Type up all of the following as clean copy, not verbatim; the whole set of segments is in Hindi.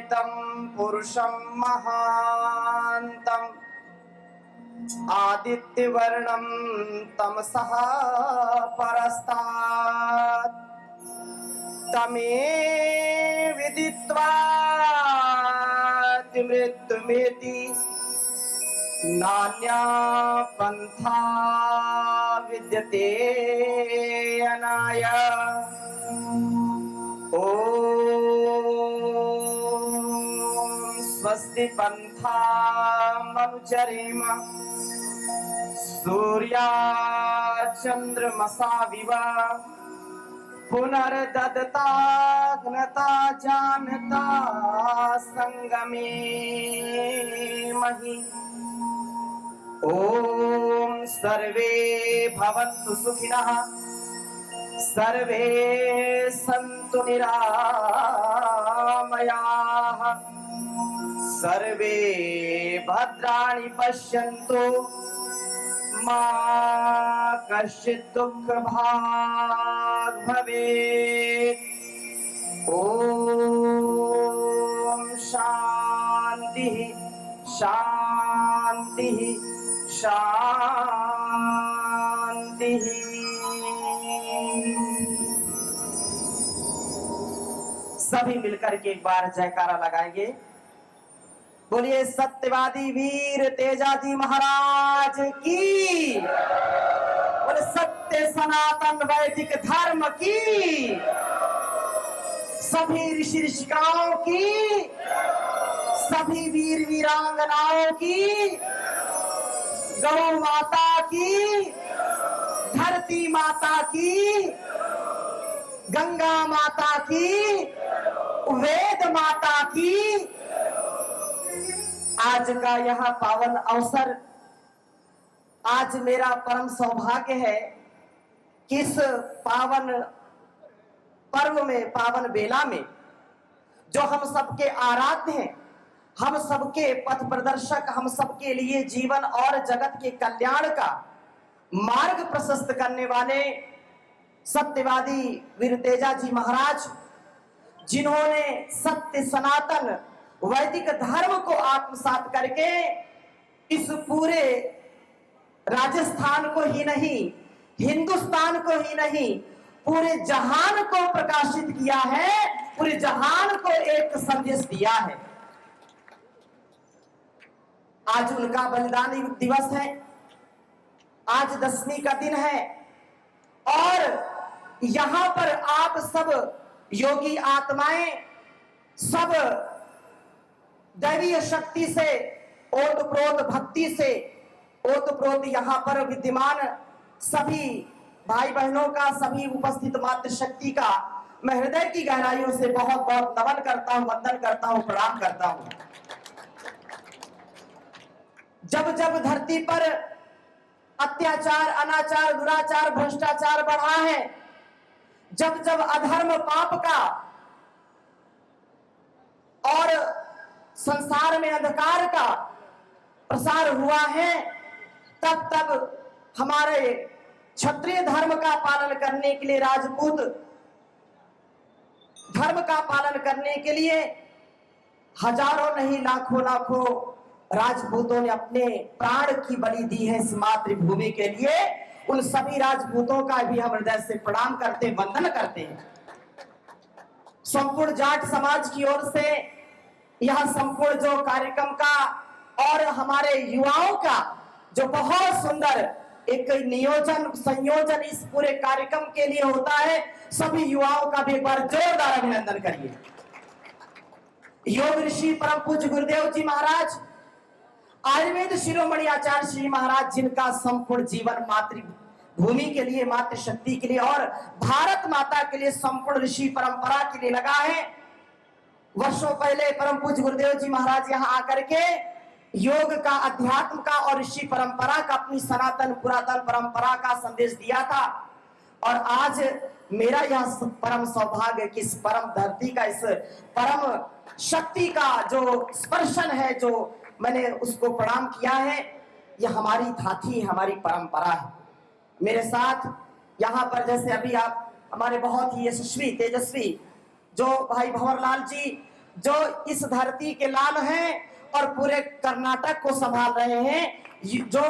तं पुरुषं महान्तम् आदित्यवर्णं तमसः परस्तात् तमे विदित्वा मृत्युमेति नान्या पंथा विद्यते अनाय। ओम स्वस्ति पंथामनुचरेम सूर्याचंद्रमसा विव पुनर्दत्ताग्नता जानता संगमे महि। ओम सर्वे भवन्तु सुखिनः सर्वे सन्तु निरामयाः सर्वे भद्राणि पश्यन्तु मा कश्चित् दुःखभाग् भवेत्। ओम शान्तिः शान्तिः शान्तिः। सभी मिलकर के एक बार जयकारा लगाएंगे। बोलिए सत्यवादी वीर तेजाजी महाराज की, बोले सत्य सनातन वैदिक धर्म की, सभी ऋषि ऋषिकाओं की, सभी वीर वीरांगनाओं की, गौ माता की, धरती माता की, गंगा माता की, वेद माता की। आज का यह पावन अवसर, आज मेरा परम सौभाग्य है कि इस पावन पर्व में, पावन बेला में, जो हम सबके आराध्य हैं, हम सबके पथ प्रदर्शक, हम सबके लिए जीवन और जगत के कल्याण का मार्ग प्रशस्त करने वाले सत्यवादी वीर तेजाजी महाराज, जिन्होंने सत्य सनातन वैदिक धर्म को आत्मसात करके इस पूरे राजस्थान को ही नहीं, हिंदुस्तान को ही नहीं, पूरे जहान को प्रकाशित किया है, पूरे जहान को एक संदेश दिया है। आज उनका बलिदान दिवस है, आज 10वीं का दिन है और यहां पर आप सब योगी आत्माएं, सब दैवीय शक्ति से, ओतप्रोत भक्ति से, ओतप्रोत यहां पर विद्यमान सभी भाई बहनों का, सभी उपस्थित मातृशक्ति का मैं हृदय की गहराइयों से बहुत बहुत नमन करता हूं, वंदन करता हूं, प्रणाम करता हूं। जब जब धरती पर अत्याचार, अनाचार, दुराचार, भ्रष्टाचार बढ़ा है, जब जब अधर्म पाप का और संसार में अंधकार का प्रसार हुआ है, तब तब हमारे क्षत्रिय धर्म का पालन करने के लिए, राजपूत धर्म का पालन करने के लिए हजारों नहीं लाखों लाखों राजपूतों ने अपने प्राण की बलि दी है इस मातृभूमि के लिए। उन सभी राजपूतों का भी हम हृदय से प्रणाम करते, वंदन करते हैं। संपूर्ण जाट समाज की ओर से यह संपूर्ण जो कार्यक्रम का और हमारे युवाओं का जो बहुत सुंदर एक नियोजन, संयोजन इस पूरे कार्यक्रम के लिए होता है, सभी युवाओं का भी एक बार जोरदार अभिनंदन करिए। योग ऋषि परम पूज्य गुरुदेव जी महाराज, आयुर्वेद शिरोमणि आचार्य श्री महाराज, जिनका संपूर्ण जीवन मातृभूमि के लिए, मातृशक्ति के लिए और भारत माता के लिए, संपूर्ण ऋषि परंपरा के लिए लगा है। वर्षों पहले परम पूज्य गुरुदेव जी महाराज यहाँ आकर के योग का, अध्यात्म का और ऋषि परंपरा का, अपनी सनातन पुरातन परंपरा का संदेश दिया था। और आज मेरा यह परम सौभाग्य कि इस परम धरती का, इस परम शक्ति का जो स्पर्शन है, जो मैंने उसको प्रणाम किया है, यह हमारी धाती, हमारी परंपरा है। मेरे साथ यहाँ पर जैसे अभी आप हमारे बहुत ही यशस्वी, तेजस्वी जो भाई भंवरलाल जी, जो इस धरती के लाल हैं और पूरे कर्नाटक को संभाल रहे हैं। जो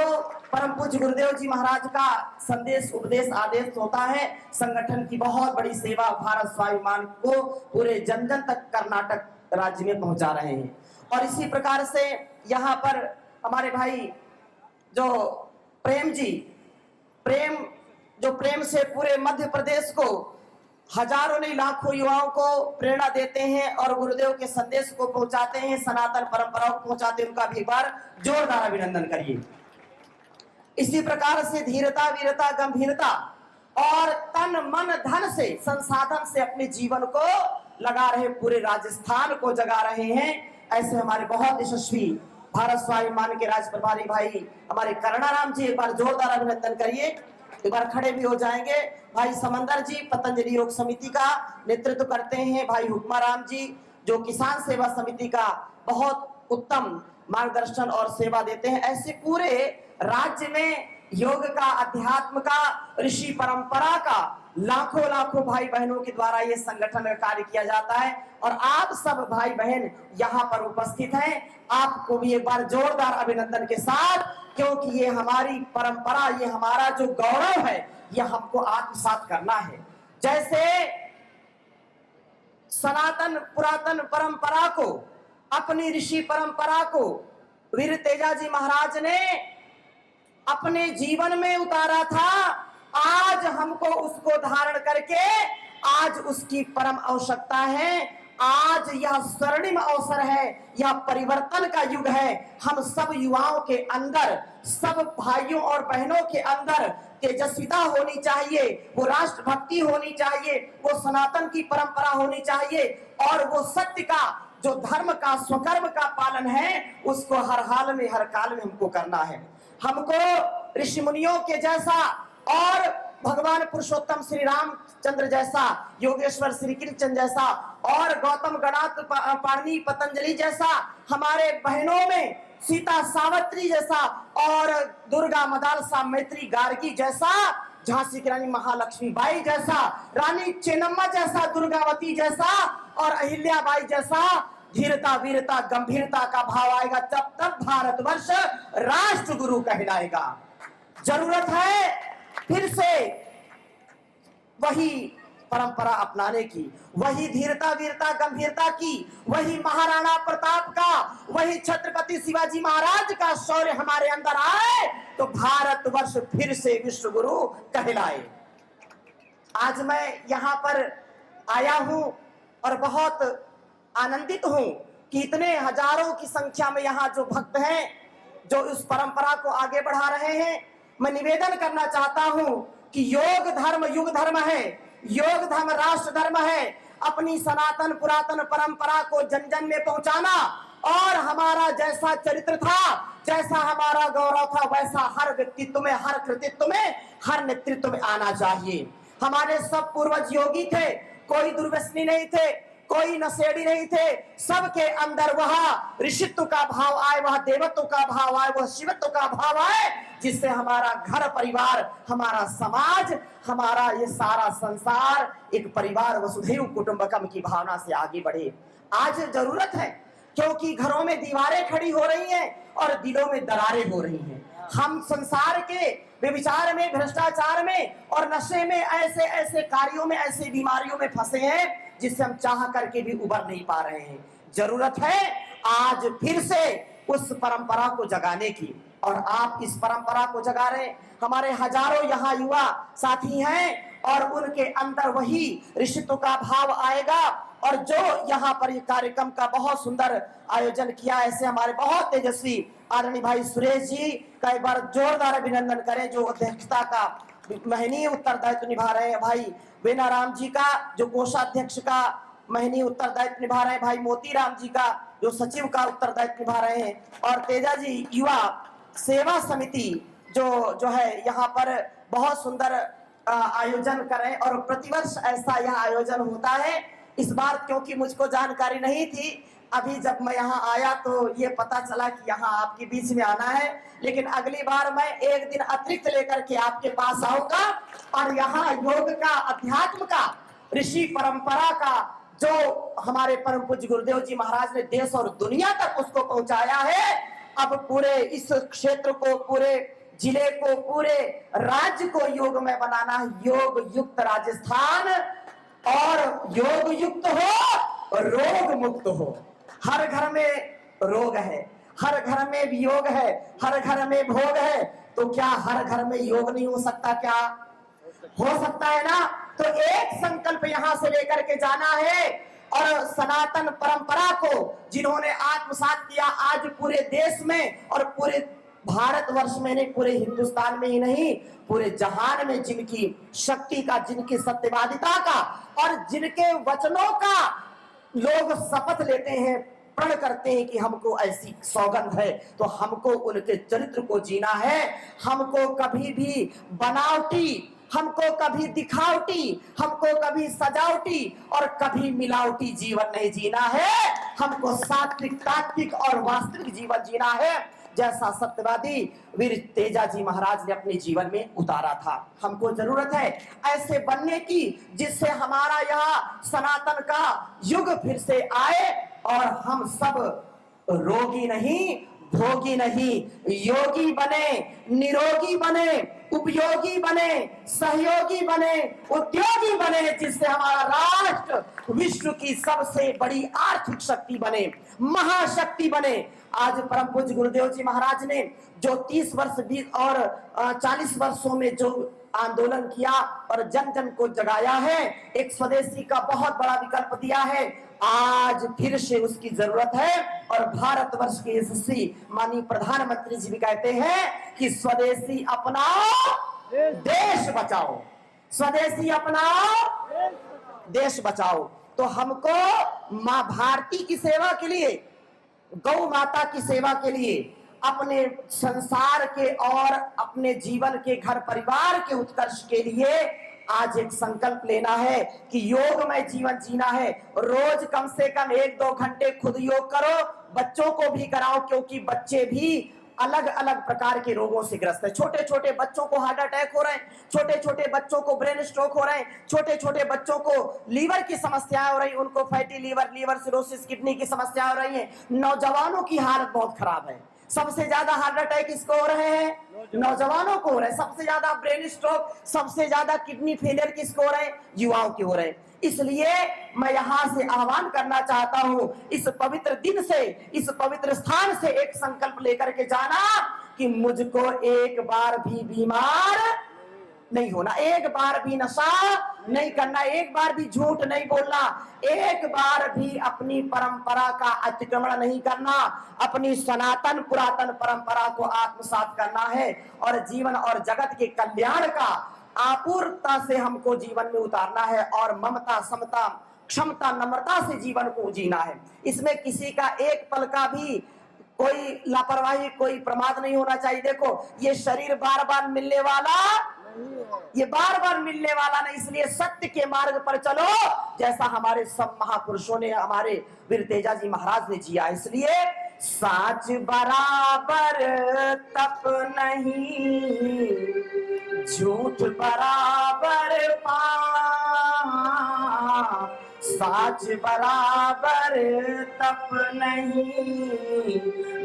परम पूज्य गुरुदेव जी महाराज का संदेश उपदेश आदेश होता है, संगठन की बहुत बड़ी सेवा भारत स्वाभिमान को पूरे जन जन तक कर्नाटक राज्य में पहुंचा रहे हैं। और इसी प्रकार से यहाँ पर हमारे भाई जो प्रेम जी, प्रेम से पूरे मध्य प्रदेश को हजारों नहीं लाखों युवाओं को प्रेरणा देते हैं और गुरुदेव के संदेश को पहुंचाते हैं, सनातन परंपरा को पहुंचाते हैं। उनका भी एक बार जोरदार अभिनंदन करिए। इसी प्रकार से धीरता, वीरता, गंभीरता और तन मन धन से, संसाधन से अपने जीवन को लगा रहे, पूरे राजस्थान को जगा रहे हैं। ऐसे हमारे बहुत यशस्वी भारत स्वाभिमान के राज्य प्रभारी भाई हमारे करुणाराम जी, एक बार जोरदार अभिनंदन करिए। एक बार खड़े भी हो जाएंगे। भाई समंदर जी पतंजलि योग समिति का नेतृत्व करते हैं। भाई हुक्माराम जी जो किसान सेवा समिति का बहुत उत्तम मार्गदर्शन और सेवा देते हैं। ऐसे पूरे राज्य में योग का, अध्यात्म का, ऋषि परंपरा का लाखों लाखों भाई बहनों के द्वारा ये संगठन का कार्य किया जाता है। और आप सब भाई बहन यहाँ पर उपस्थित हैं, आपको भी एक बार जोरदार अभिनंदन के साथ, क्योंकि ये हमारी परंपरा, ये हमारा जो गौरव है, ये हमको आत्मसात करना है। जैसे सनातन पुरातन परंपरा को, अपनी ऋषि परंपरा को वीर तेजा जी महाराज ने अपने जीवन में उतारा था, आज हमको उसको धारण करके आज उसकी परम आवश्यकता है। आज यह स्वर्णिम अवसर है, यह परिवर्तन का युग है। हम सब युवाओं के अंदर, सब भाइयों और बहनों के अंदर तेजस्विता होनी चाहिए, वो राष्ट्रभक्ति होनी चाहिए, वो सनातन की परंपरा होनी चाहिए और वो सत्य का, जो धर्म का, स्वकर्म का पालन है, उसको हर हाल में, हर काल में हमको करना है। हमको ऋषि मुनियों के जैसा और भगवान पुरुषोत्तम श्री रामचंद्र जैसा, योगेश्वर श्री कृष्ण जैसा और गौतम गणात पाणि पतंजलि जैसा, हमारे बहनों में सीता सावित्री जैसा और दुर्गा मदालसा मैत्री गार्गी जैसा, झांसी की रानी महालक्ष्मी बाई जैसा, रानी चेन्नम्मा जैसा, दुर्गावती जैसा और अहिल्या बाई जैसा धीरता, वीरता, गंभीरता का भाव आएगा, तब तक भारतवर्ष राष्ट्र गुरु कहलाएगा। जरूरत है फिर से वही परंपरा अपनाने की, वही धीरता, वीरता, गंभीरता की, वही महाराणा प्रताप का, वही छत्रपति शिवाजी महाराज का शौर्य हमारे अंदर आए तो भारतवर्ष फिर से विश्व गुरु कहलाए। आज मैं यहाँ पर आया हूँ और बहुत आनंदित हूँ कि इतने हजारों की संख्या में यहाँ जो भक्त हैं, जो इस परंपरा को आगे बढ़ा रहे हैं। मैं निवेदन करना चाहता हूं कि योग धर्म युग धर्म है, योग धर्म राष्ट्र धर्म है। अपनी सनातन पुरातन परंपरा को जन जन में पहुंचाना और हमारा जैसा चरित्र था, जैसा हमारा गौरव था, वैसा हर व्यक्तित्व में, हर कृतित्व में, हर नेतृत्व में आना चाहिए। हमारे सब पूर्वज योगी थे, कोई दुर्व्यसनी नहीं थे, कोई नशेड़ी नहीं थे। सबके अंदर वह ऋषित्व का भाव आए, वह देवत्व का भाव आए, वह शिवत्व का भाव आए, जिससे हमारा घर परिवार, हमारा समाज, हमारा ये सारा संसार एक परिवार वसुधैव कुटुंबकम की भावना से आगे बढ़े। आज जरूरत है, क्योंकि घरों में दीवारें खड़ी हो रही हैं और दिलों में दरारें हो रही हैं। हम संसार के व्यभिचार में, भ्रष्टाचार में और नशे में, ऐसे ऐसे कार्यों में, ऐसे बीमारियों में फंसे हैं जिससे हम चाह करके भी उबर नहीं पा रहे हैं। जरूरत है आज फिर से उस परंपरा को जगाने की, और आप इस परंपरा को जगा रहे। हमारे हजारों यहाँ युवा साथी हैं और उनके अंदर वही ऋषित्व का भाव आएगा। और जो यहाँ पर ये कार्यक्रम का बहुत सुंदर आयोजन किया, ऐसे हमारे बहुत तेजस्वी आदरणीय भाई सुरेश जी का एक बार जोरदार अभिनंदन करें, जो अध्यक्षता का महनीय उत्तरदायित्व निभा रहे हैं। भाई बेनाराम जी का जो कोषाध्यक्ष का महनीय उत्तरदायित्व निभा रहे हैं, भाई मोतीराम जी का जो सचिव का उत्तरदायित्व निभा रहे हैं, और तेजा जी युवा सेवा समिति जो है यहाँ पर बहुत सुंदर आयोजन कर रहे हैं। और प्रतिवर्ष ऐसा यह आयोजन होता है। इस बार क्योंकि मुझको जानकारी नहीं थी, अभी जब मैं यहाँ आया तो ये पता चला कि यहाँ आपके बीच में आना है, लेकिन अगली बार मैं एक दिन अतिरिक्त लेकर के आपके पास आऊंगा और यहाँ योग का, अध्यात्म का, ऋषि परंपरा का जो हमारे परम पूज्य गुरुदेव जी महाराज ने देश और दुनिया तक उसको पहुंचाया है। अब पूरे इस क्षेत्र को, पूरे जिले को, पूरे राज्य को योग में बनाना है। योग युक्त राजस्थान, और योग युक्त हो, रोग मुक्त हो। हर घर में रोग है, हर घर में वियोग है, हर घर में भोग है, तो क्या हर घर में योग नहीं हो सकता? क्या हो सकता है ना? तो एक संकल्प यहां से लेकर के जाना है, और सनातन परंपरा को जिन्होंने आत्मसात किया, आज पूरे देश में और पूरे भारतवर्ष में नहीं, पूरे हिंदुस्तान में ही नहीं, पूरे जहान में जिनकी शक्ति का, जिनकी सत्यवादिता का और जिनके वचनों का लोग शपथ लेते हैं, प्रण करते हैं कि हमको ऐसी सौगंध है, तो हमको उनके चरित्र को जीना है। हमको कभी भी बनावटी, हमको कभी दिखावटी, हमको कभी सजावटी और कभी मिलावटी जीवन नहीं जीना है। हमको सात्विक, तात्विक और वास्तविक जीवन जीना है, जैसा सत्यवादी वीर तेजाजी महाराज ने अपने जीवन में उतारा था। हमको जरूरत है ऐसे बनने की, जिससे हमारा यह सनातन का युग फिर से आए और हम सब रोगी नहीं, भोगी नहीं, योगी बने, निरोगी बने, उपयोगी बने, सहयोगी बने, उद्योगी बने, जिससे हमारा राष्ट्र विश्व की सबसे बड़ी आर्थिक शक्ति बने, महाशक्ति बने। आज परम पूज्य गुरुदेव जी महाराज ने जो 30 वर्ष 20 और 40 वर्षों में जो आंदोलन किया और जन जन को जगाया है, एक स्वदेशी का बहुत बड़ा विकल्प दिया है, आज फिर से उसकी जरूरत है। और भारतवर्ष के यशस्वी माननीय प्रधानमंत्री जी भी कहते हैं कि स्वदेशी अपनाओ, देश बचाओ, स्वदेशी अपनाओ, देश बचाओ। तो हमको मां भारती की सेवा के लिए, गौ माता की सेवा के लिए, अपने संसार के और अपने जीवन के, घर परिवार के उत्कर्ष के लिए आज एक संकल्प लेना है कि योगमय जीवन जीना है। रोज कम से कम 1-2 घंटे खुद योग करो, बच्चों को भी कराओ, क्योंकि बच्चे भी अलग अलग प्रकार के रोगों से ग्रस्त है। छोटे छोटे बच्चों को हार्ट अटैक हो रहे हैं, छोटे छोटे बच्चों को ब्रेन स्ट्रोक हो रहे हैं, छोटे छोटे बच्चों को लीवर की समस्याएं हो रही, उनको fatty liver, liver cirrhosis, kidney की समस्या हो रही है। नौजवानों की हालत बहुत खराब है, सबसे ज्यादा हार्ट अटैक किसको हो रहे हैं? नौजवानों को हो रहे हैं। सबसे ज्यादा ब्रेन स्ट्रोक, सबसे ज्यादा किडनी फेलियर किसको हो रहे हैं? युवाओं के हो रहे हैं। इसलिए मैं यहां से आह्वान करना चाहता हूं, इस पवित्र दिन से, इस पवित्र स्थान से एक संकल्प लेकर के जाना कि मुझको एक बार भी बीमार नहीं होना, एक बार भी नशा नहीं करना, एक बार भी झूठ नहीं बोलना, एक बार भी अपनी परंपरा का अतिक्रमण नहीं करना, अपनी सनातन पुरातन परंपरा को आत्मसात करना है और जीवन और जगत के कल्याण का आपूर्णता से हमको जीवन में उतारना है और ममता, समता, क्षमता, नम्रता से जीवन को जीना है। इसमें किसी का एक पल का भी कोई लापरवाही, कोई प्रमाद नहीं होना चाहिए। देखो, ये शरीर बार बार मिलने वाला, ये बार बार मिलने वाला नहीं, इसलिए सत्य के मार्ग पर चलो, जैसा हमारे सब महापुरुषों ने, हमारे वीर तेजाजी महाराज ने जिया। इसलिए साच बराबर तप नहीं, झूठ बराबर पाप, साच बराबर तप नहीं,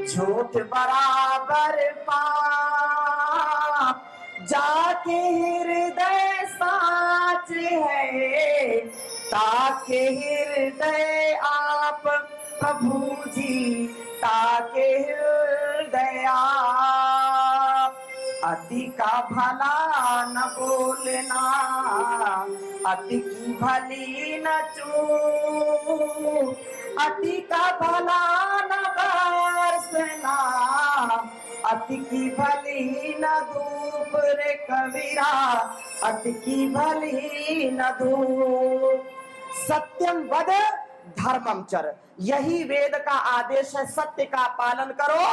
झूठ बराबर पाप, जाके हृदय साच है, ताके हृदय आप प्रभु जी, ताके हृदय आप। अति का भला न बोलना, अति की भली न चूक, अति का भला न बरसना, अति की भली न धूप रे कबीरा, अति की भली न धूप। सत्यम वद धर्मम चर, यही वेद का आदेश है। सत्य का पालन करो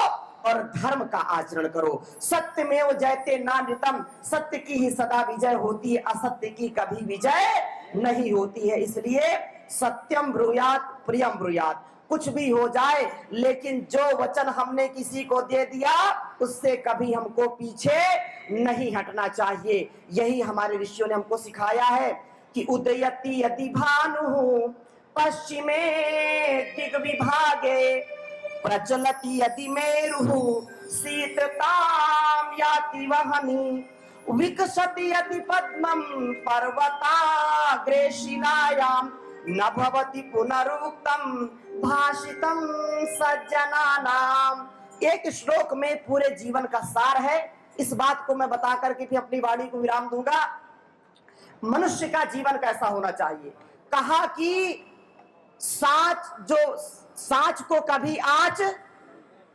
और धर्म का आचरण करो। सत्यमेव जयते नानृतम, सत्य की ही सदा विजय होती है, असत्य की कभी विजय नहीं होती है। इसलिए सत्यम ब्रूयात प्रियम ब्रूयात, कुछ भी हो जाए, लेकिन जो वचन हमने किसी को दे दिया उससे कभी हमको पीछे नहीं हटना चाहिए। यही हमारे ऋषियों ने हमको सिखाया है कि उदयति यदि भानु पश्चिमे दिग्विभागे प्रचलति यदि मेरुः शीततां याति वहनि विकसति यदि पद्मं पर्वताग्रे शिलायां न भवति पुनरुक्तं भाषितं सज्जनानाम। एक श्लोक में पूरे जीवन का सार है। इस बात को मैं बता करके फिर अपनी वाणी को विराम दूंगा। मनुष्य का जीवन कैसा होना चाहिए? कहा कि सांच को कभी आंच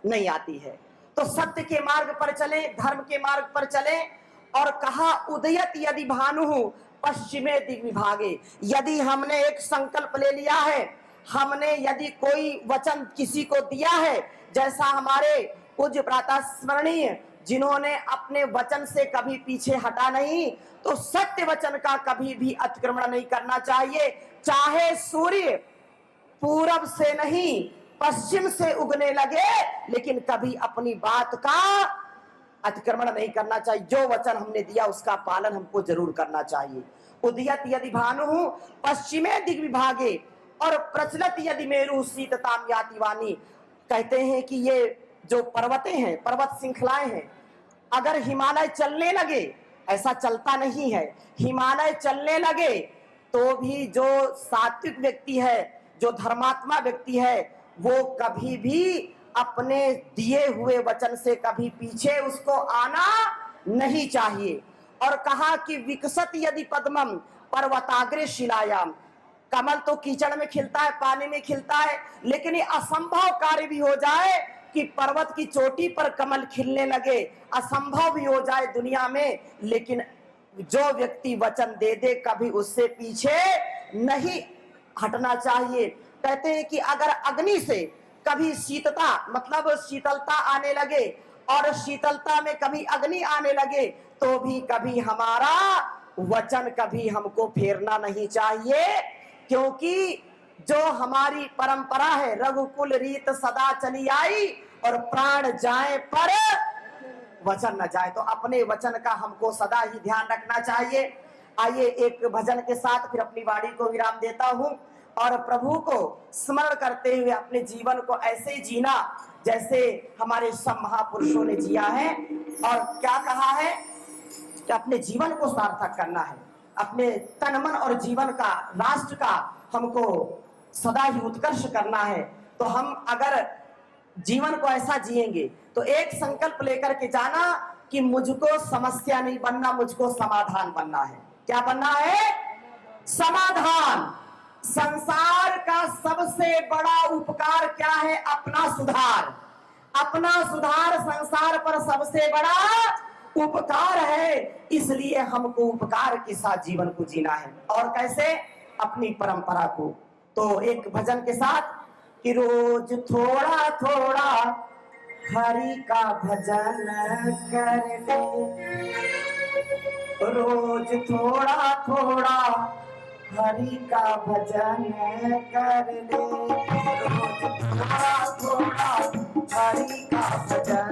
नहीं आती है, तो सत्य के मार्ग पर चले, धर्म के मार्ग पर चले। और कहा उदयत यदि भानु पश्चिमे दिग्विभागे। यदि हमने एक संकल्प ले लिया है, हमने यदि कोई वचन किसी को दिया है, जैसा हमारे पूज्य प्रातः स्मरणीय जिन्होंने अपने वचन से कभी पीछे हटा नहीं, तो सत्य वचन का कभी भी अतिक्रमण नहीं करना चाहिए। चाहे सूर्य पूरब से नहीं पश्चिम से उगने लगे, लेकिन कभी अपनी बात का अतिक्रमण नहीं करना चाहिए। जो वचन हमने दिया उसका पालन हमको जरूर करना चाहिए। उदयत यदि भानु पश्चिमे दिग्विभागे और प्रचलत यदि मेरु शीतताम याति वानी। कहते हैं कि ये जो पर्वतें हैं, पर्वत श्रृंखलाएं हैं, अगर हिमालय चलने लगे, ऐसा चलता नहीं है, हिमालय चलने लगे तो भी जो सात्विक व्यक्ति है, जो धर्मात्मा व्यक्ति है, वो कभी भी अपने दिए हुए वचन से कभी पीछे उसको आना नहीं चाहिए। और कहा कि विकसत यदि पद्मम पर्वताग्रे शिलायाम। कमल तो कीचड़ में खिलता है, पानी में खिलता है, लेकिन ये असंभव कार्य भी हो जाए कि पर्वत की चोटी पर कमल खिलने लगे, असंभव भी हो जाए दुनिया में, लेकिन जो व्यक्ति वचन दे दे कभी उससे पीछे नहीं हटना चाहिए। कहते हैं कि अगर अग्नि से कभी शीतता मतलब शीतलता आने लगे और शीतलता में कभी अग्नि आने लगे, तो भी कभी हमारा वचन कभी हमको फेरना नहीं चाहिए, क्योंकि जो हमारी परंपरा है, रघुकुल रीत सदा चली आई और प्राण जाए पर वचन न जाए। तो अपने वचन का हमको सदा ही ध्यान रखना चाहिए। आइए एक भजन के साथ फिर अपनी वाणी को विराम देता हूं और प्रभु को स्मरण करते हुए अपने जीवन को ऐसे ही जीना जैसे हमारे सब महापुरुषों ने जिया है। और क्या कहा है कि अपने जीवन को सार्थक करना है, अपने तन मन और जीवन का, राष्ट्र का हमको सदा ही उत्कर्ष करना है। तो हम अगर जीवन को ऐसा जिएंगे तो एक संकल्प लेकर के जाना कि मुझको समस्या नहीं बनना, मुझको समाधान बनना है। क्या बनना है? समाधान। संसार का सबसे बड़ा उपकार क्या है? अपना सुधार। अपना सुधार संसार पर सबसे बड़ा उपकार है, इसलिए हमको उपकार के साथ जीवन को जीना है। और कैसे? अपनी परंपरा को। तो एक भजन के साथ कि रोज थोड़ा थोड़ा हरि का भजन कर ले, रोज थोड़ा थोड़ा हरि का भजन कर ले, रोज थोड़ा थोड़ा हरि का भजन।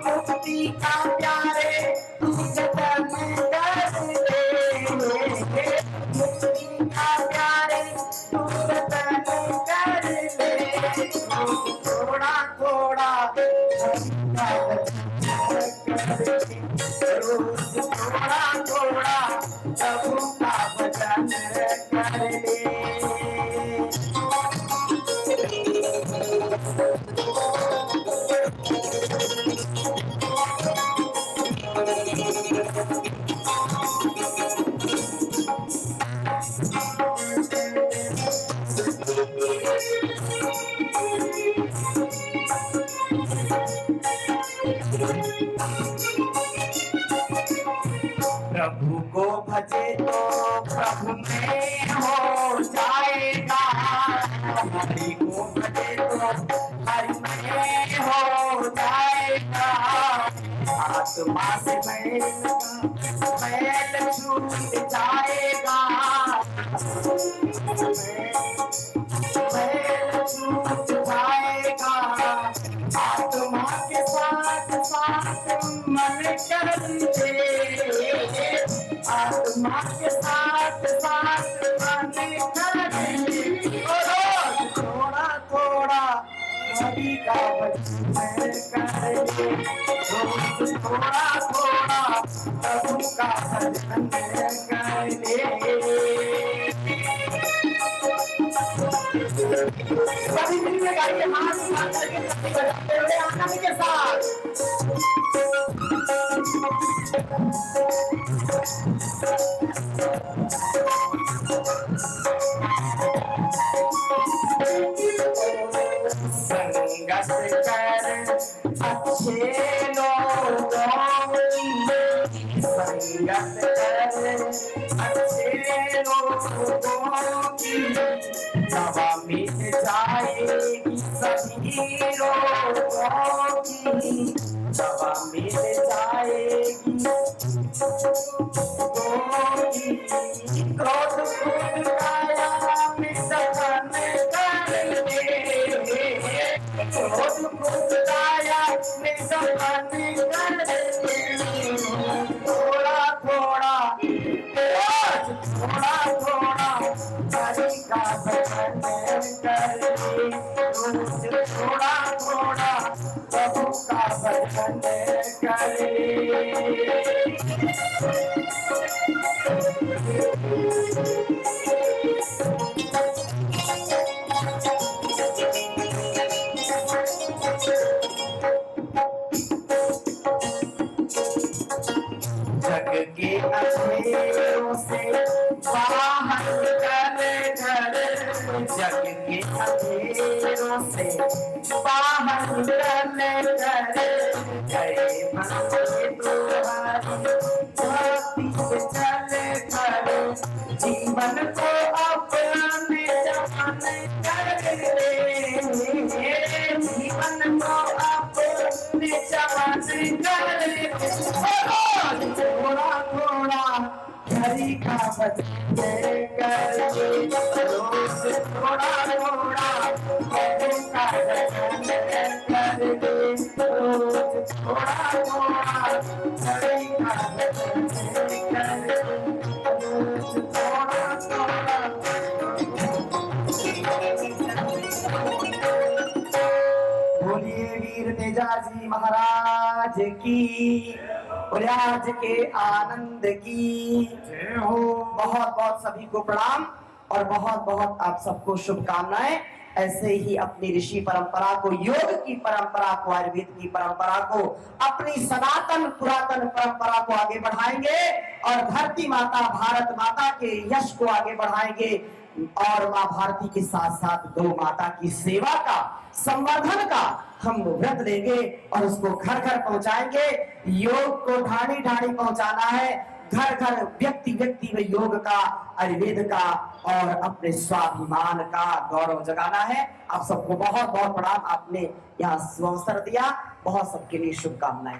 मुक्ति का प्यारे तू जतन कर ले, मुक्ति का प्यारे तू जतन कर ले, थोड़ा थोड़ा रोज थोड़ा थोड़ा प्रभु का भजन कर ले। प्रभु को भजे तो प्रभु में हो जाएगा, हरि को भजे तो हरि में हो जाएगा, आत्मा से मैल छूट जाएगा, मैल छूट जाएगा, आत्मा के साथ साथ आत्मा के साथ साथ मन करेंगे। रोज थोड़ा थोड़ा हरि का भजन करेंगे। रोज थोड़ा थोड़ा प्रभु का भजन करेंगे। सभी मिलकर गाइए, हाथ उठा करके बजाते हुए आनंद के साथ। संगत कर अच्छे लोगों की, संगत कर अच्छे लोगों की, दवा मिट जाएगी सभी रोगों की, दवा मिट जाएगी रोगों की। क्रोध क्रोध काया में दफन कर दे, क्रोध क्रोध काया में दफन कर दे। थोड़ा थोड़ा रोज थोड़ा थोड़ा हरि का भजन करें। रोज थोड़ा थोड़ा प्रभु का भजन करें। जग के अंधेरों से बाहर कर घर, जग के अंधेरों से बाहर कर घर, गए भक्ति तुम्हारी भक्ति से चल कर, जीवन को अपने जवान कर ले, जीवन को अपने जवान कर ले। थोड़ा थोड़ा हरि का भजन करें। रोज थोड़ा थोड़ा प्रभु का भजन करें। रोज थोड़ा थोड़ा हरि का भजन करें। रोज थोड़ा थोड़ा। बोलिए वीर तेजाजी महाराज की, प्रयाज के आनंद की जय हो। बहुत बहुत सभी को प्रणाम और बहुत बहुत आप सबको शुभकामनाएं। ऐसे ही अपनी ऋषि परंपरा को, योग की परंपरा को, आयुर्वेद की परंपरा को, अपनी सनातन पुरातन परंपरा को आगे बढ़ाएंगे और धरती माता भारत माता के यश को आगे बढ़ाएंगे और माँ भारती के साथ साथ गौ माता की सेवा का, संवर्धन का हम व्रत लेंगे और उसको घर घर पहुंचाएंगे। योग को ढाणी ढाणी पहुंचाना है, घर घर व्यक्ति व्यक्ति में योग का, आयुर्वेद का और अपने स्वाभिमान का गौरव जगाना है। आप सबको बहुत बहुत प्रणाम। आपने यहाँ अवसर दिया, बहुत सबके लिए शुभकामनाएं।